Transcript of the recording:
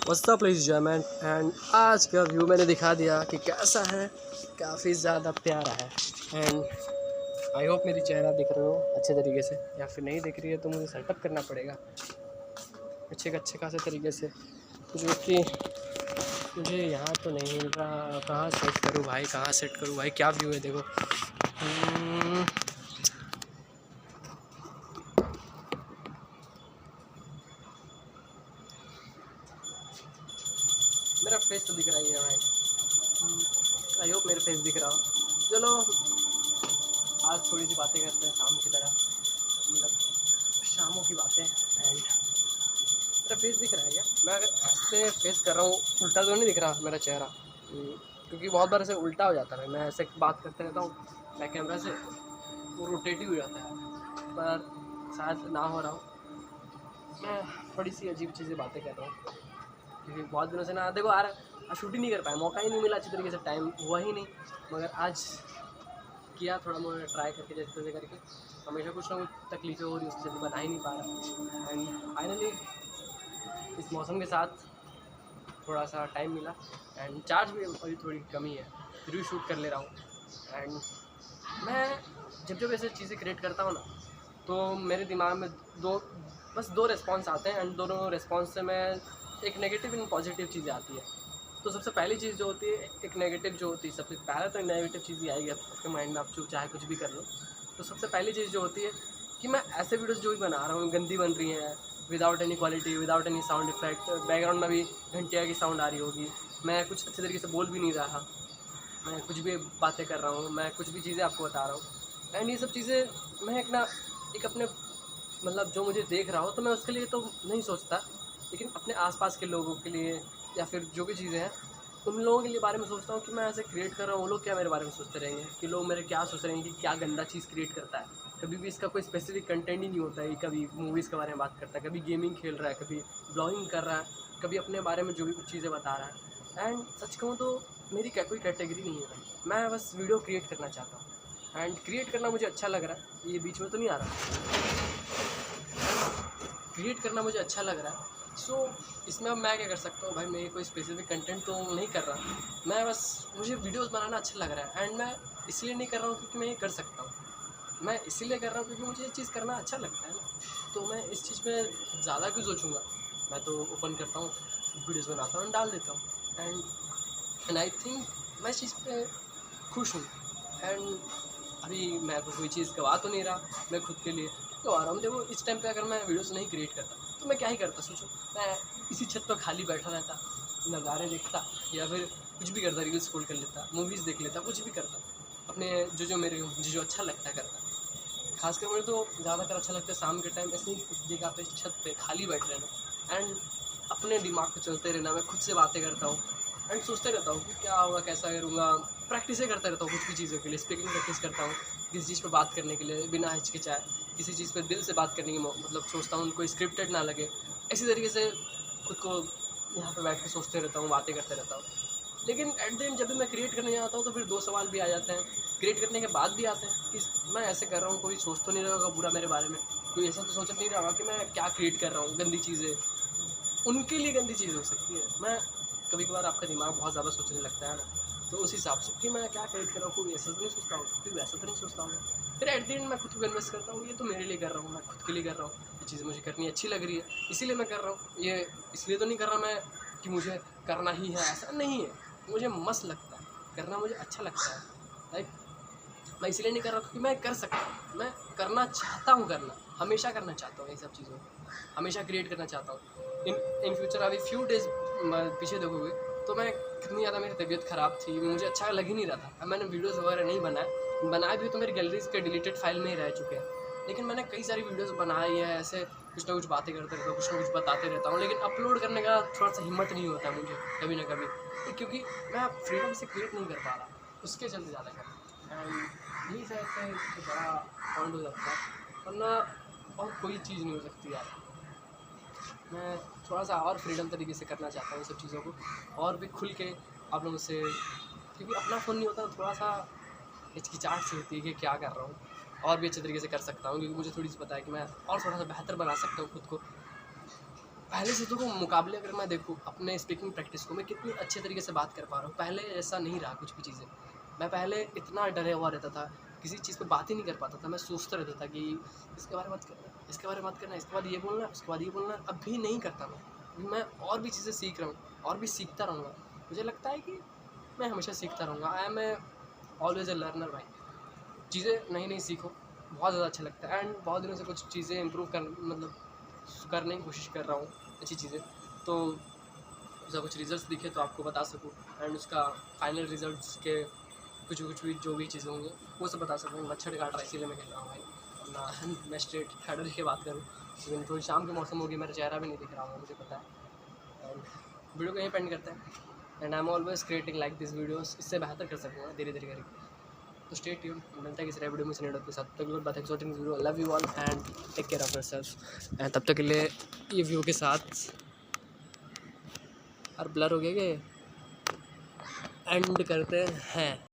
What's up लैज़ जैमैन and आज का view मैंने दिखा दिया कि कैसा है, काफ़ी ज़्यादा प्यारा है। एंड आई होप मेरी चेहरा दिख रही हो अच्छे तरीके से, या फिर नहीं दिख रही है तो मुझे सेटअप करना पड़ेगा अच्छे खासे तरीके से, जो कि मुझे यहाँ तो नहीं मिल रहा। कहाँ सेट करूँ भाई, कहाँ सेट करूँ भाई, क्या व्यू है देखो। मेरा फेस तो दिख रहा ही है भाई, आई होप मेरा फेस दिख रहा हो। चलो आज थोड़ी सी बातें करते हैं शाम की तरह, मतलब शामों की बातें। एंड मेरा फेस दिख रहा है क्या? मैं अगर ऐसे फेस कर रहा हूँ, उल्टा तो नहीं दिख रहा मेरा चेहरा? क्योंकि बहुत बार ऐसे उल्टा हो जाता है, मैं ऐसे बात करते रहता हूँ बैक कैमरा से, वो रोटेटिव हो जाता है, पर शायद ना हो रहा हो। मैं थोड़ी सी अजीब चीज़ें बातें कर रहा हूँ क्योंकि बहुत दिनों से ना देखो यार, शूट ही नहीं कर पाया, मौका ही नहीं मिला अच्छी तरीके से, टाइम हुआ ही नहीं। मगर आज किया थोड़ा बहुत ट्राई करके, जैसे तैसे करके। हमेशा कुछ ना कुछ तकलीफें हो रही, उसकी जल्दी बना ही नहीं पा रहा। एंड फाइनली इस मौसम के साथ थोड़ा सा टाइम मिला, एंड चार्ज भी अभी थोड़ी कमी है, फिर भी शूट कर ले रहा हूँ। एंड मैं जब ऐसे चीज़ें क्रिएट करता हूँ ना, तो मेरे दिमाग में बस दो रिस्पॉन्स आते हैं, एंड दोनों रिस्पॉन्स से मैं एक नेगेटिव एंड पॉजिटिव चीज़ें आती है। तो सबसे पहली चीज़ जो होती है, एक नेगेटिव जो होती है, सबसे पहले तो नेगेटिव चीज़ ही आएगी आपके माइंड में, आप चाहे कुछ भी कर लो। तो सबसे पहली चीज़ जो होती है कि मैं ऐसे वीडियोस जो भी बना रहा हूँ गंदी बन रही हैं, without any quality, without any sound effect, background में भी घंटिया की साउंड आ रही होगी, मैं कुछ अच्छे तरीके से बोल भी नहीं रहा, मैं कुछ भी बातें कर रहा हूँ, मैं कुछ भी चीज़ें आपको बता रहा हूँ। एंड ये सब चीज़ें मैं एक अपने मतलब जो मुझे देख रहा हो तो मैं उसके लिए तो नहीं सोचता, लेकिन अपने आसपास के लोगों के लिए या फिर जो भी चीज़ें हैं उन लोगों के लिए बारे में सोचता हूँ कि मैं ऐसे क्रिएट कर रहा हूँ, वो लोग क्या मेरे बारे में सोचते रहेंगे, कि लोग मेरे क्या सोच रहे हैं कि क्या गंदा चीज़ क्रिएट करता है। कभी भी इसका कोई स्पेसिफिक कंटेंट ही नहीं होता है, कभी मूवीज़ के बारे में बात करता है, कभी गेमिंग खेल रहा है, कभी ब्लॉगिंग कर रहा है, कभी अपने बारे में जो भी कुछ चीज़ें बता रहा है। एंड सच कहूँ तो मेरी कोई कैटेगरी नहीं है भाई, मैं बस वीडियो क्रिएट करना चाहता हूँ, एंड क्रिएट करना मुझे अच्छा लग रहा है। ये बीच में तो नहीं आ रहा, क्रिएट करना मुझे अच्छा लग रहा है। सो इसमें अब मैं क्या कर सकता हूँ भाई, मैं कोई स्पेसिफिक कंटेंट तो नहीं कर रहा, मैं बस मुझे वीडियोस बनाना अच्छा लग रहा है। एंड मैं इसलिए नहीं कर रहा हूँ क्योंकि मैं ये कर सकता हूँ, मैं इसीलिए कर रहा हूँ क्योंकि मुझे ये चीज़ करना अच्छा लगता है ना। तो मैं इस चीज़ में ज़्यादा क्यों सोचूंगा, मैं तो ओपन करता हूँ, वीडियोज़ बनाता हूँ, डाल देता हूँ। एंड आई थिंक मैं इस चीज़ पे खुश हूँ। एंड अभी मैं तो कोई चीज़ गवा तो नहीं रहा, मैं खुद के लिए गवा रहा हूँ। देखो इस टाइम पे अगर मैं वीडियोस नहीं क्रिएट करता तो मैं क्या ही करता, सोचो मैं इसी छत पर खाली बैठा रहता, नज़ारे देखता, या फिर कुछ भी करता, रील्स स्क्रॉल कर लेता, मूवीज़ देख लेता, कुछ भी करता, अपने जो मेरे मुझे जो अच्छा लगता है करता। खासकर मुझे तो ज़्यादातर अच्छा लगता है शाम के टाइम ऐसे ही उस जगह पे छत पे खाली बैठ रहना, एंड अपने दिमाग को चलते रहना। मैं खुद से बातें करता हूँ एंड सोचते रहता हूँ कि क्या होगा, कैसा करूँगा, प्रैक्टिस करता रहता हूँ कुछ भी चीज़ों के लिए, स्पीकिंग प्रैक्टिस करता हूँ किसी चीज़ पर बात करने के लिए बिना हिचकिचाए, किसी चीज़ पर दिल से बात करने की मतलब सोचता हूँ, कोई स्क्रिप्टेड ना लगे। इसी तरीके से खुद को यहाँ पे बैठ के सोचते रहता हूँ, बातें करते रहता हूँ। लेकिन एट द एंड जब भी मैं क्रिएट करने जाता हूँ तो फिर दो सवाल भी आ जाते हैं, क्रिएट करने के बाद भी आते हैं कि मैं ऐसे कर रहा हूँ, कोई सोच तो नहीं रहा होगा बुरा मेरे बारे में, कोई ऐसा तो सोच नहीं रहा होगा कि मैं क्या क्रिएट कर रहा हूँ, गंदी चीज़ें उनके लिए गंदी चीज़ हो सकती है। मैं कभी कभार आपका दिमाग बहुत ज़्यादा सोचने लगता है ना, तो उस हिसाब से कि मैं क्या क्रिएट कर रहा हूँ, कोई ऐसा तो नहीं सोचता हूँ, कोई वैसा तो नहीं सोचता हूँ। फिर एट द एंड मैं खुद को इन्वेस्ट करता हूँ, ये तो मेरे लिए कर रहा हूँ, मैं खुद के लिए कर रहा हूँ, ये चीज़ें मुझे करनी अच्छी लग रही है इसीलिए मैं कर रहा हूँ। ये इसलिए तो नहीं कर रहा मैं कि मुझे करना ही है, ऐसा नहीं है, मुझे मस्त लगता है करना, मुझे अच्छा लगता है। लाइक मैं इसलिए नहीं कर रहा क्योंकि मैं कर सकता हूँ, मैं करना चाहता हूँ, करना हमेशा करना चाहता हूँ, ये सब चीज़ों को हमेशा क्रिएट करना चाहता हूँ। इन फ्यूचर अभी फ्यू डेज पीछे देखोगे तो मैं कितनी ज़्यादा मेरी तबीयत ख़राब थी, मुझे अच्छा लग ही नहीं रहा था। अब मैंने वीडियोज़ वगैरह नहीं बनाए भी तो मेरी गैलरीज के डिलीटेड फाइल में ही रह चुके हैं, लेकिन मैंने कई सारी वीडियोज़ बनाई है, ऐसे कुछ ना कुछ बातें करते रहता हूँ, कुछ ना कुछ बताते रहता हूँ, लेकिन अपलोड करने का थोड़ा सा हिम्मत नहीं होता मुझे कभी ना कभी, क्योंकि मैं फ्रीडम से क्रिएट नहीं कर पा रहा, उसके चलते ज़्यादा कर। एंड यही शायद से एक बड़ा पॉइंट हो जाता है, वरना और कोई चीज़ नहीं हो सकती यार। मैं थोड़ा सा और फ्रीडम तरीके से करना चाहता हूँ सब चीज़ों को, और भी खुल के आप लोगों से, क्योंकि अपना फ़ोन नहीं होता, थोड़ा सा हिचकिचाहट सी होती है कि क्या कर रहा हूँ, और भी अच्छे तरीके से कर सकता हूँ, क्योंकि मुझे थोड़ी सी पता है कि मैं और थोड़ा सा बेहतर बना सकता हूँ खुद को। पहले से तो मुकाबले अगर मैं देखूँ अपने स्पीकिंग प्रैक्टिस को, मैं कितनी अच्छे तरीके से बात कर पा रहा हूँ। पहले ऐसा नहीं रहा कुछ भी चीज़ें। मैं पहले इतना डरा हुआ रहता था, किसी चीज़ पे बात ही नहीं कर पाता था। मैं सोचता रहता था कि इसके बारे में मत करना, इसके बारे में मत करना, इसके बाद ये बोलना, उसके बाद ये बोलना। अभी नहीं करता मैं। अभी मैं और भी चीज़ें सीख रहा हूँ और भी सीखता रहूँगा। मुझे लगता है कि मैं हमेशा सीखता रहूँगा। I am always a learner भाई। चीज़ें नई नई सीखो, बहुत ज़्यादा अच्छा लगता है। एंड बहुत दिनों से कुछ चीज़ें इम्प्रूव करने की कोशिश कर रहा हूँ, अच्छी चीज़ें। तो उसका कुछ रिजल्ट्स दिखे तो आपको बता सकूँ, एंड उसका फाइनल रिजल्ट्स के कुछ भी जो भी चीज़ें होंगी वो सब बता सकूँ। मच्छर काट रहा है इसीलिए मैं कह रहा हूँ भाई, वरना मैं स्ट्रेट शैडो की बात करूँ, लेकिन थोड़ी शाम के मौसम होगी, मेरा चेहरा भी नहीं दिख रहा होगा, मुझे पता है। एंड वीडियो को यहीं पेंड करते हैं। And I am always creating like this videos, इससे बेहतर कर सकूँगा धीरे धीरे करके। तो स्टे ट्यून, मिलता है किसी नए वीडियो में से के साथ। तब तक बात exciting video, love you all and take care of yourself. And तब तक के लिए ये व्यू के साथ और ब्लर हो गया कि एंड करते हैं।